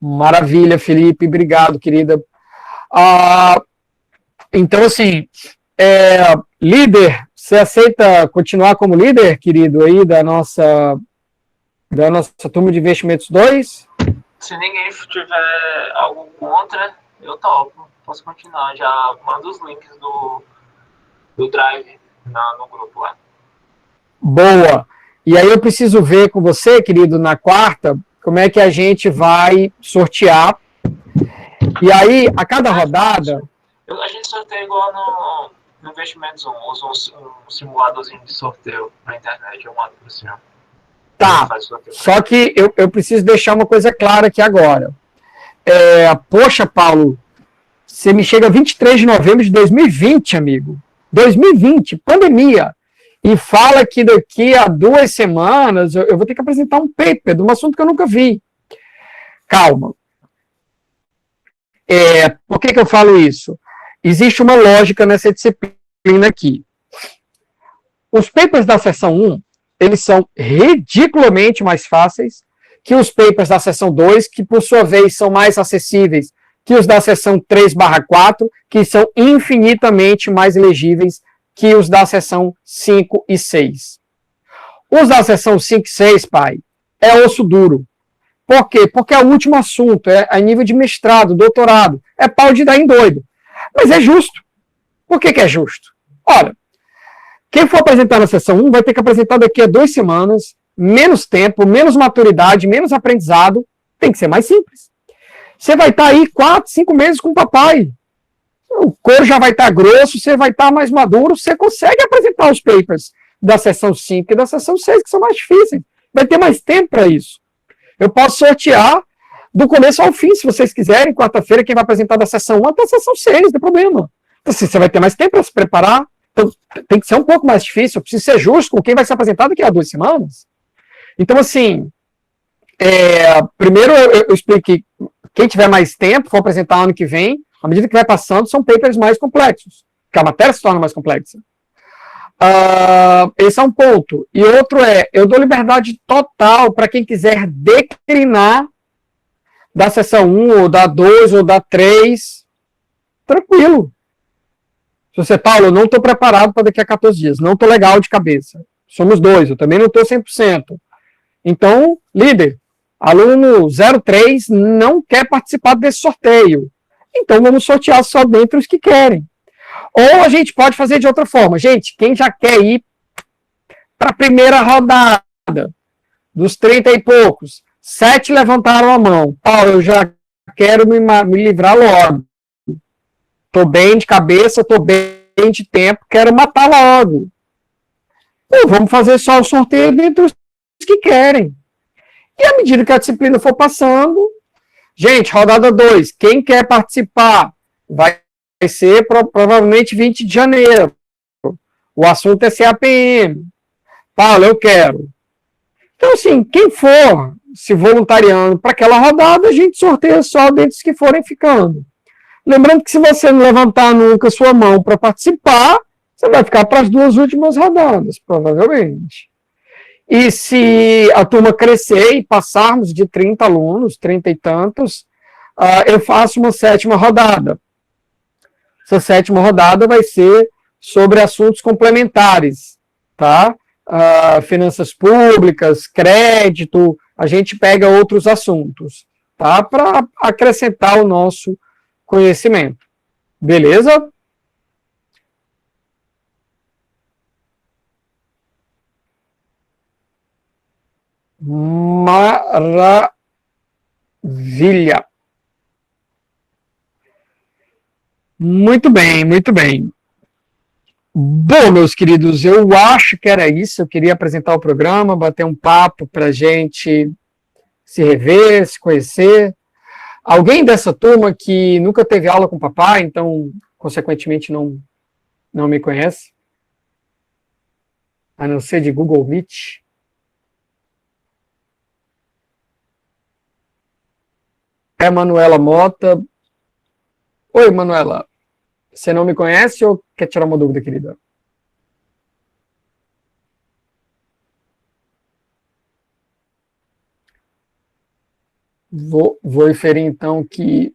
Maravilha, Felipe. Obrigado, querida. Então, assim, líder, você aceita continuar como líder, querido, aí da nossa turma de investimentos 2? Se ninguém tiver algo contra, eu topo. Posso continuar. Já manda os links do Drive no grupo lá. Boa. E aí eu preciso ver com você, querido, na quarta, como é que a gente vai sortear. E aí, a cada rodada... A gente sorteia igual no Investimentos 1. Usa um simuladorzinho de sorteio na internet. Eu mando pro senhor. Tá, só que eu preciso deixar uma coisa clara aqui agora. Poxa, Paulo, você me chega 23 de novembro de 2020, amigo. 2020, pandemia. E fala que daqui a 2 semanas eu vou ter que apresentar um paper de um assunto que eu nunca vi. Calma. Por que eu falo isso? Existe uma lógica nessa disciplina aqui. Os papers da seção 1, eles são ridiculamente mais fáceis que os papers da seção 2, que por sua vez são mais acessíveis que os da seção 3/4, que são infinitamente mais legíveis que os da seção 5 e 6. Os da seção 5 e 6, pai, é osso duro. Por quê? Porque é o último assunto, é a nível de mestrado, doutorado, é pau de dar em doido. Mas é justo. Por que é justo? Olha, quem for apresentar na sessão 1 vai ter que apresentar daqui a 2 semanas, menos tempo, menos maturidade, menos aprendizado, tem que ser mais simples. Você vai estar aí 4, 5 meses com o papai. O couro já vai estar grosso, você vai estar mais maduro, você consegue apresentar os papers da sessão 5 e da sessão 6, que são mais difíceis. Vai ter mais tempo para isso. Eu posso sortear do começo ao fim, se vocês quiserem, quarta-feira, quem vai apresentar da sessão 1 até a sessão 6, não tem problema. Então, assim, você vai ter mais tempo para se preparar. Então, tem que ser um pouco mais difícil. Eu preciso ser justo com quem vai ser apresentado daqui a 2 semanas. Então, assim, primeiro eu explico que quem tiver mais tempo, for apresentar ano que vem, à medida que vai passando, são papers mais complexos, porque a matéria se torna mais complexa. Esse é um ponto. E outro eu dou liberdade total para quem quiser declinar da sessão 1, ou da 2, ou da 3, tranquilo. Se você, Paulo, eu não estou preparado para daqui a 14 dias, não estou legal de cabeça. Somos 2, eu também não estou 100%. Então, líder, aluno 03 não quer participar desse sorteio. Então, vamos sortear só dentre os que querem. Ou a gente pode fazer de outra forma. Gente, quem já quer ir para a primeira rodada, dos 30 e poucos, 7 levantaram a mão. Paulo, eu já quero me livrar logo. Estou bem de cabeça, estou bem de tempo, quero matar logo. Então, vamos fazer só o sorteio dentre os que querem. E à medida que a disciplina for passando, gente, rodada 2, quem quer participar vai ser provavelmente 20 de janeiro. O assunto é CAPM. Paulo, eu quero. Então, assim, quem for se voluntariando para aquela rodada, a gente sorteia só dentre os que forem ficando. Lembrando que se você não levantar nunca sua mão para participar, você vai ficar para as 2 últimas rodadas, provavelmente. E se a turma crescer e passarmos de 30 alunos, 30 e tantos, eu faço uma 7ª rodada. Essa 7ª rodada vai ser sobre assuntos complementares, tá? Finanças públicas, crédito, a gente pega outros assuntos, tá? Para acrescentar o nosso conhecimento. Beleza? Maravilha. Muito bem, muito bem. Bom, meus queridos, eu acho que era isso. Eu queria apresentar o programa, bater um papo para a gente se rever, se conhecer. Alguém dessa turma que nunca teve aula com o papai, então, consequentemente, não me conhece? A não ser de Google Meet. Manuela Mota. Oi, Manuela. Você não me conhece ou quer tirar uma dúvida, querida? Vou inferir, então, que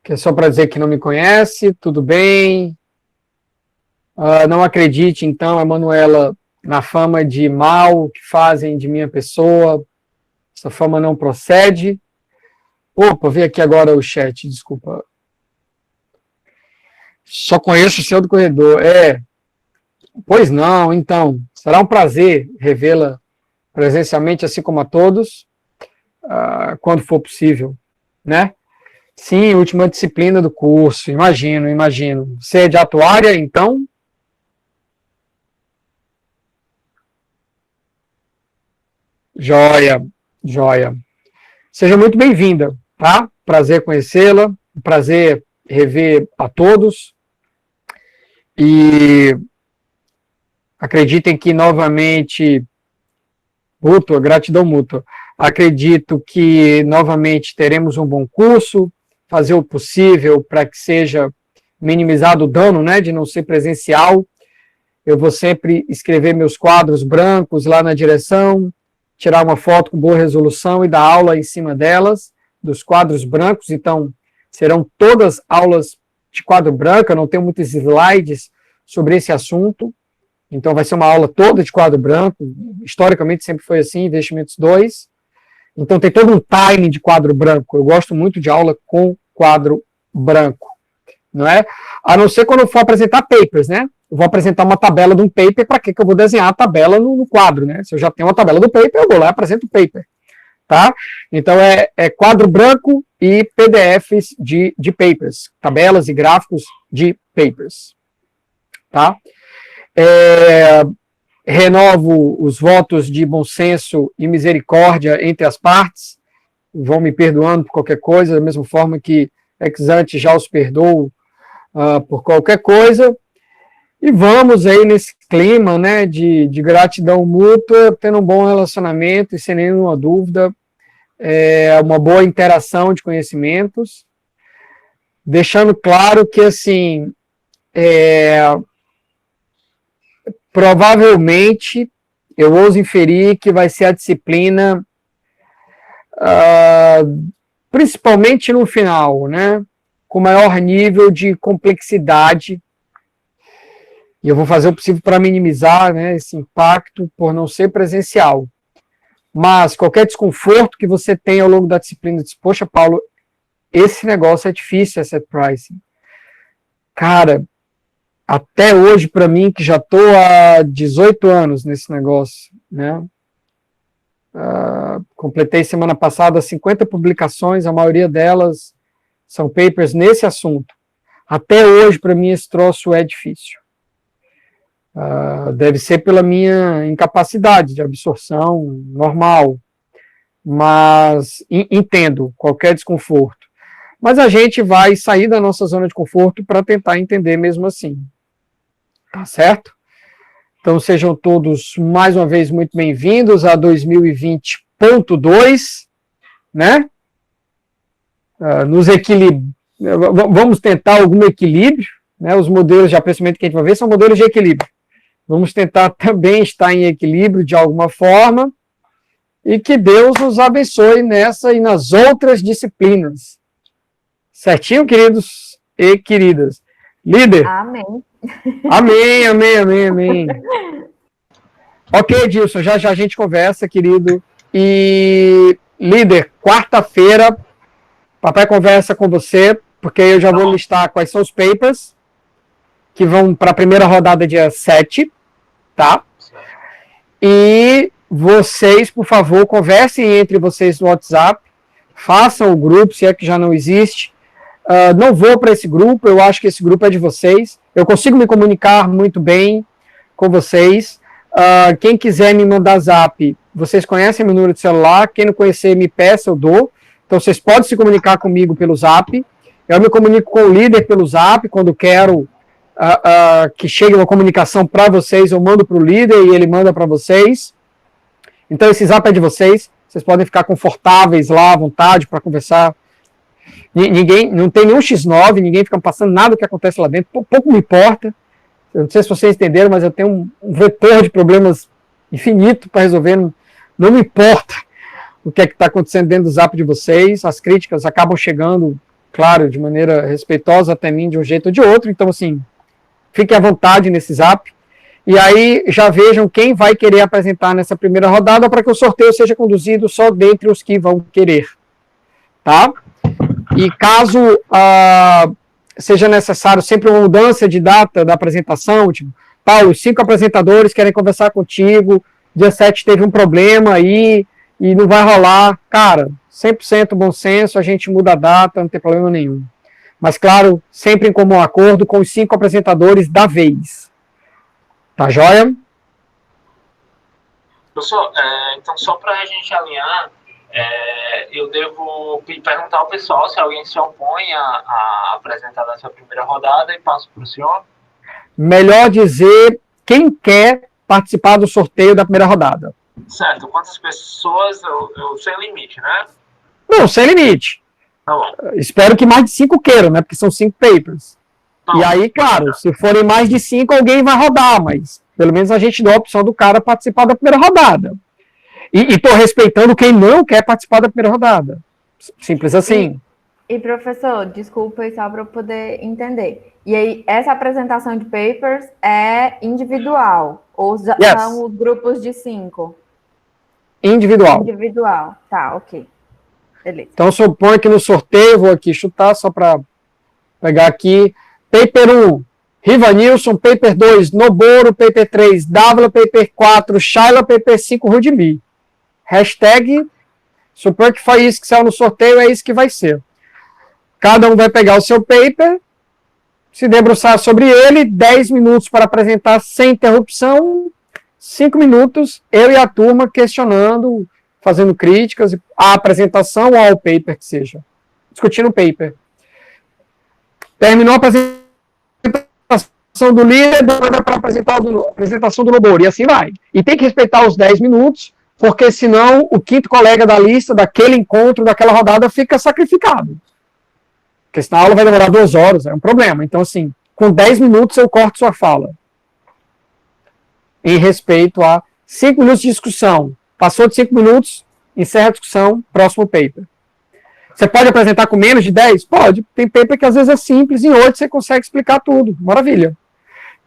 é só para dizer que não me conhece, tudo bem. Não acredite, então, Emanuela, na fama de mal que fazem de minha pessoa. Essa fama não procede. Opa, vi aqui agora o chat, desculpa. Só conheço o senhor do corredor. Pois não, então, será um prazer revê-la presencialmente, assim como a todos, quando for possível, né? Sim, última disciplina do curso, imagino. Você é de atuária, então? Joia. Seja muito bem-vinda, tá? Prazer conhecê-la, prazer rever a todos. E acreditem que, novamente, gratidão mútua. Acredito que, novamente, teremos um bom curso, fazer o possível para que seja minimizado o dano, né, de não ser presencial. Eu vou sempre escrever meus quadros brancos lá na direção, tirar uma foto com boa resolução e dar aula em cima delas, dos quadros brancos. Então, serão todas aulas de quadro branco, eu não tenho muitos slides sobre esse assunto, então vai ser uma aula toda de quadro branco, historicamente sempre foi assim, Investimentos 2, então tem todo um time de quadro branco, eu gosto muito de aula com quadro branco, não é? A não ser quando eu for apresentar papers, né? Eu vou apresentar uma tabela de um paper, para que eu vou desenhar a tabela no quadro, né? Se eu já tenho uma tabela do paper, eu vou lá e apresento o paper, tá? Então é quadro branco e PDFs de papers, tabelas e gráficos de papers, tá? Renovo os votos de bom senso e misericórdia entre as partes, vão me perdoando por qualquer coisa, da mesma forma que ex ante já os perdoo por qualquer coisa, e vamos aí nesse clima, né, de gratidão mútua, tendo um bom relacionamento e sem nenhuma dúvida, uma boa interação de conhecimentos, deixando claro que, assim, provavelmente, eu ouso inferir que vai ser a disciplina, principalmente no final, né, com maior nível de complexidade, e eu vou fazer o possível para minimizar, né, esse impacto por não ser presencial. Mas qualquer desconforto que você tenha ao longo da disciplina, diz, poxa, Paulo, esse negócio é difícil, asset pricing. Cara, até hoje, para mim, que já estou há 18 anos nesse negócio, né? Completei semana passada 50 publicações, a maioria delas são papers nesse assunto. Até hoje, para mim, esse troço é difícil. Deve ser pela minha incapacidade de absorção normal, mas entendo qualquer desconforto. Mas a gente vai sair da nossa zona de conforto para tentar entender mesmo assim. Tá certo? Então sejam todos mais uma vez muito bem-vindos a 2020.2, né? Vamos tentar algum equilíbrio, né? Os modelos de apreciamento que a gente vai ver são modelos de equilíbrio. Vamos tentar também estar em equilíbrio de alguma forma e que Deus nos abençoe nessa e nas outras disciplinas. Certinho, queridos e queridas? Líder? Amém. Amém. Ok, Edilson, já a gente conversa, querido. E, líder, quarta-feira, papai conversa com você, porque eu já vou listar quais são os papers que vão para a primeira rodada dia 7, tá? E vocês, por favor, conversem entre vocês no WhatsApp, façam o grupo, se é que já não existe. Não vou para esse grupo, eu acho que esse grupo é de vocês. Eu consigo me comunicar muito bem com vocês. Quem quiser me mandar zap, vocês conhecem meu número de celular. Quem não conhecer, me peça, eu dou. Então, vocês podem se comunicar comigo pelo zap. Eu me comunico com o líder pelo zap, quando quero que chegue uma comunicação para vocês, eu mando para o líder e ele manda para vocês. Então, esse zap é de vocês. Vocês podem ficar confortáveis lá, à vontade, para conversar. Ninguém, não tem nenhum X9, ninguém fica passando nada do que acontece lá dentro, pouco me importa. Eu não sei se vocês entenderam, mas eu tenho um vetor de problemas infinito para resolver, não me importa o que é que está acontecendo dentro do Zap de vocês, as críticas acabam chegando, claro, de maneira respeitosa até mim, de um jeito ou de outro, então, assim, fiquem à vontade nesse Zap, e aí já vejam quem vai querer apresentar nessa primeira rodada para que o sorteio seja conduzido só dentre os que vão querer, tá? E caso seja necessário sempre uma mudança de data da apresentação, tipo, Paulo, 5 apresentadores querem conversar contigo, dia 7 teve um problema aí, e não vai rolar, cara, 100% bom senso, a gente muda a data, não tem problema nenhum. Mas, claro, sempre em comum acordo com os 5 apresentadores da vez. Tá joia? Professor, então só para a gente alinhar, eu devo perguntar ao pessoal se alguém se opõe a apresentar nessa primeira rodada e passo para o senhor. Melhor dizer quem quer participar do sorteio da primeira rodada. Certo, quantas pessoas, eu sem limite, né? Não, sem limite. Tá bom. Espero que mais de 5 queiram, né? Porque são 5 papers. Tá e aí, claro, se forem mais de 5, alguém vai rodar, mas pelo menos a gente dá a opção do cara participar da primeira rodada. E estou respeitando quem não quer participar da primeira rodada. Simples assim. E professor, desculpa aí só para eu poder entender. E aí, essa apresentação de papers é individual? Ou são os grupos de 5? Individual. Individual, tá, ok. Beleza. Então, suponho que no sorteio, vou aqui chutar só para pegar aqui. Paper 1, Rivanilson. Paper 2, Noboro. Paper 3, Dávila. Paper 4, Shaila. Paper 5, Rudimi. Hashtag, suponho que foi isso que saiu no sorteio, é isso que vai ser. Cada um vai pegar o seu paper, se debruçar sobre ele, 10 minutos para apresentar sem interrupção, 5 minutos, eu e a turma questionando, fazendo críticas, à apresentação ou ao paper que seja. Discutindo o paper. Terminou a apresentação do líder, para apresentar a apresentação do Noboro, e assim vai. E tem que respeitar os 10 minutos, porque senão o 5º colega da lista, daquele encontro, daquela rodada, fica sacrificado. Porque senão a aula vai demorar 2 horas, é um problema. Então, assim, com 10 minutos eu corto sua fala. Em respeito a 5 minutos de discussão. Passou de 5 minutos, encerra a discussão, próximo paper. Você pode apresentar com menos de 10? Pode. Tem paper que às vezes é simples, em 8 você consegue explicar tudo. Maravilha.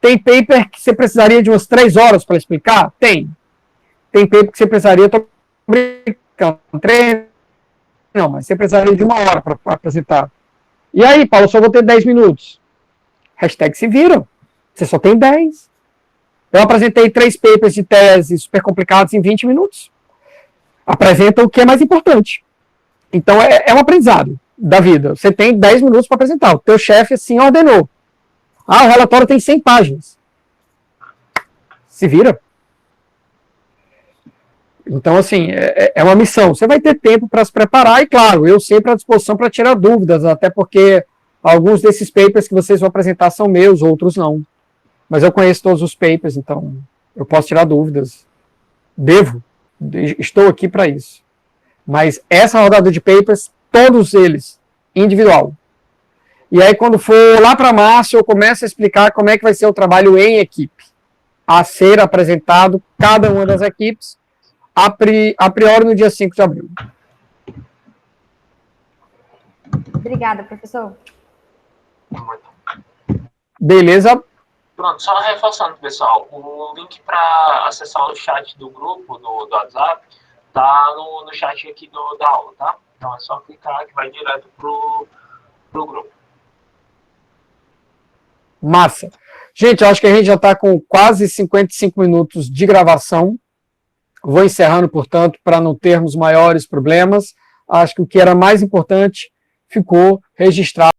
Tem paper que você precisaria de umas 3 horas para explicar? Tem. Tem paper que você precisaria, estou brincando, 3, não, mas você precisaria de 1 hora para apresentar. E aí, Paulo, só vou ter 10 minutos. Hashtag se viram. Você só tem 10. Eu apresentei 3 papers de tese super complicados em 20 minutos. Apresenta o que é mais importante. Então, é um aprendizado da vida. Você tem 10 minutos para apresentar. O teu chefe, assim, ordenou. O relatório tem 100 páginas. Se vira. Então, assim, é uma missão. Você vai ter tempo para se preparar e, claro, eu sempre à disposição para tirar dúvidas, até porque alguns desses papers que vocês vão apresentar são meus, outros não. Mas eu conheço todos os papers, então eu posso tirar dúvidas. Estou aqui para isso. Mas essa rodada de papers, todos eles, individual. E aí, quando for lá para março, eu começo a explicar como é que vai ser o trabalho em equipe, a ser apresentado cada uma das equipes, a priori no dia 5 de abril. Obrigada, professor. Beleza? Pronto, só reforçando, pessoal, o link para acessar o chat do grupo, do WhatsApp, tá no chat aqui da aula, tá? Então é só clicar que vai direto pro grupo. Massa. Gente, eu acho que a gente já está com quase 55 minutos de gravação. Vou encerrando, portanto, para não termos maiores problemas. Acho que o que era mais importante ficou registrado.